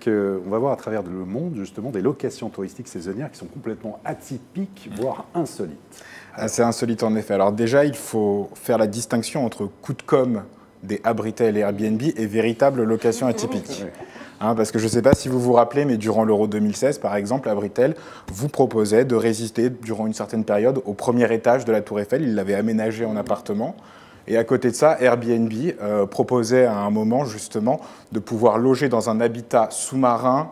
qu'on va voir à travers le monde, justement, des locations touristiques saisonnières qui sont complètement atypiques, voire insolites. C'est insolite en effet. Alors déjà, il faut faire la distinction entre coup de com' des Abritel et Airbnb et véritable location atypique. Oui. Parce que je ne sais pas si vous vous rappelez, mais durant l'Euro 2016, par exemple, Abritel vous proposait de résister durant une certaine période au premier étage de la Tour Eiffel. Il l'avait aménagé en appartement. Et à côté de ça, Airbnb proposait à un moment justement de pouvoir loger dans un habitat sous-marin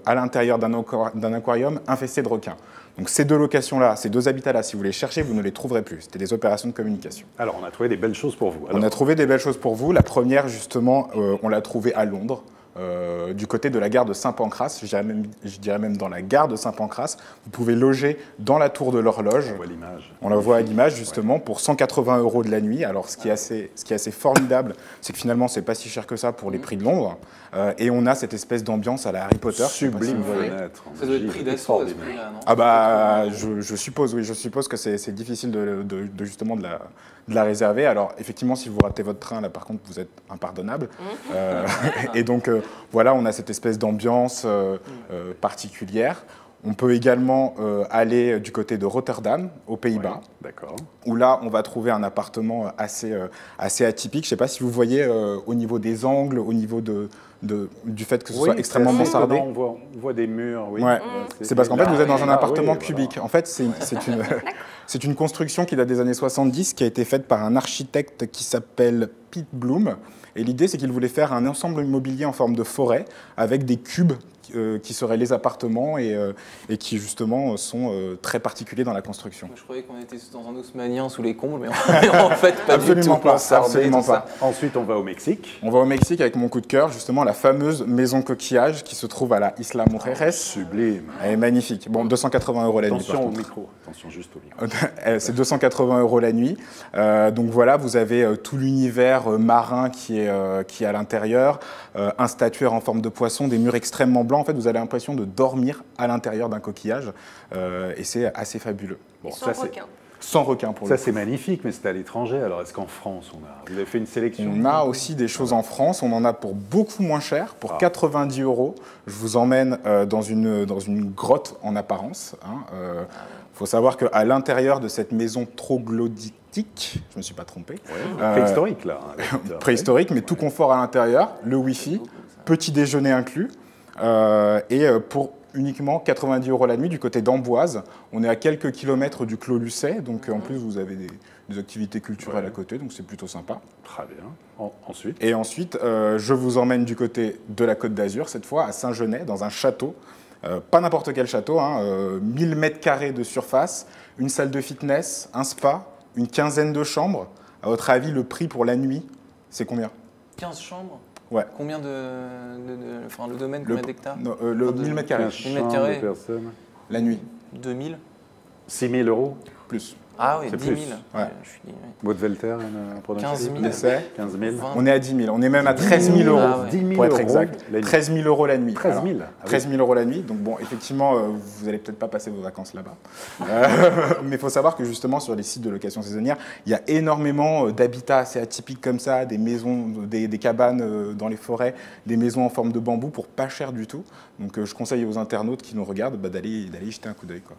à l'intérieur d'un aquarium infesté de requins. Donc ces deux locations-là, ces deux habitats-là, si vous les cherchez, vous ne les trouverez plus. C'était des opérations de communication. Alors, on a trouvé des belles choses pour vous. On a trouvé des belles choses pour vous. La première, justement, on l'a trouvée à Londres. Du côté de la gare de Saint-Pancras, je dirais même dans la gare de Saint-Pancras. Vous pouvez loger dans la tour de l'horloge. On voit l'image. On la voit à l'image, justement, pour 180 € de la nuit. Alors, ce qui est assez formidable, c'est que finalement, c'est pas si cher que ça pour les prix de Londres. Et on a cette espèce d'ambiance à la Harry Potter. Sublime Si fenêtre. Ça doit être pris d'assaut à ce prix-là, non? ah bah, je suppose, oui. Je suppose que c'est difficile justement de la réserver. Alors, effectivement, si vous ratez votre train, là, par contre, vous êtes impardonnable. Et donc, voilà, on a cette espèce d'ambiance particulière. On peut également aller du côté de Rotterdam, aux Pays-Bas, D'accord. où là, on va trouver un appartement assez atypique. Je ne sais pas si vous voyez au niveau des angles, au niveau du fait que ce soit extrêmement mansardé. On voit des murs, oui. Ouais. C'est parce qu'en fait, vous êtes dans un appartement oui, cubique. Voilà. En fait, c'est une construction qui date des années 70, qui a été faite par un architecte qui s'appelle Pete Bloom. Et l'idée, c'est qu'il voulait faire un ensemble immobilier en forme de forêt, avec des cubes qui seraient les appartements et qui, justement, sont très particuliers dans la construction. Je croyais qu'on était dans un haussmannien sous les combles, mais en fait, pas Absolument du tout. pas, Mansardé, absolument tout ça. pas. Ensuite, on va au Mexique. On va au Mexique avec mon coup de cœur, justement, la fameuse maison coquillage qui se trouve à la Isla Mujeres. Sublime. Elle est magnifique. Bon, 280 € la nuit, par Attention au contre. micro. Attention juste au micro. C'est 280 € la nuit. Donc voilà, vous avez tout l'univers marin qui est à l'intérieur, un statuaire en forme de poisson, des murs extrêmement blancs. En fait, vous avez l'impression de dormir à l'intérieur d'un coquillage. Et c'est assez fabuleux. Bon, ça, sans requin. Sans requin pour le Ça, coup. c'est magnifique, mais c'est à l'étranger. Alors, est-ce qu'en France, vous avez fait une sélection? On a aussi des choses en France. On en a pour beaucoup moins cher, pour 90 €. Je vous emmène dans une grotte en apparence. Faut savoir qu'à l'intérieur de cette maison troglodytique, je ne me suis pas trompé. Préhistorique, là. Préhistorique, mais tout confort à l'intérieur, le Wi-Fi, petit déjeuner inclus. Et pour uniquement 90 € la nuit du côté d'Amboise. On est à quelques kilomètres du Clos Lucet, donc en plus vous avez des activités culturelles à côté, donc c'est plutôt sympa. Très bien. Ensuite? Et ensuite, je vous emmène du côté de la Côte d'Azur, cette fois à Saint-Genès, dans un château. Pas n'importe quel château, 1000 m² de surface, une salle de fitness, un spa, une quinzaine de chambres. À votre avis, le prix pour la nuit, c'est combien? 15 chambres? Ouais. Combien enfin, le domaine, combien d'hectares? Le 1000 m². 1000 m². La nuit. 2000? 6 000 €? Plus. Ah oui, C'est 10 plus. 000. Ouais. Votre-Velter, 15 000. 15 000. On est à 10 000. On est même à 13 000 €. Ah ouais. 10 000 Pour être € exact. la nuit. 13 000 € la nuit. 13 000. Alors, 13 000 € la nuit. Donc bon, effectivement, vous n'allez peut-être pas passer vos vacances là-bas. Mais il faut savoir que justement, sur les sites de location saisonnière, il y a énormément d'habitats assez atypiques comme ça, des maisons, des cabanes dans les forêts, des maisons en forme de bambou pour pas cher du tout. Donc je conseille aux internautes qui nous regardent d'aller y jeter un coup d'œil, quoi.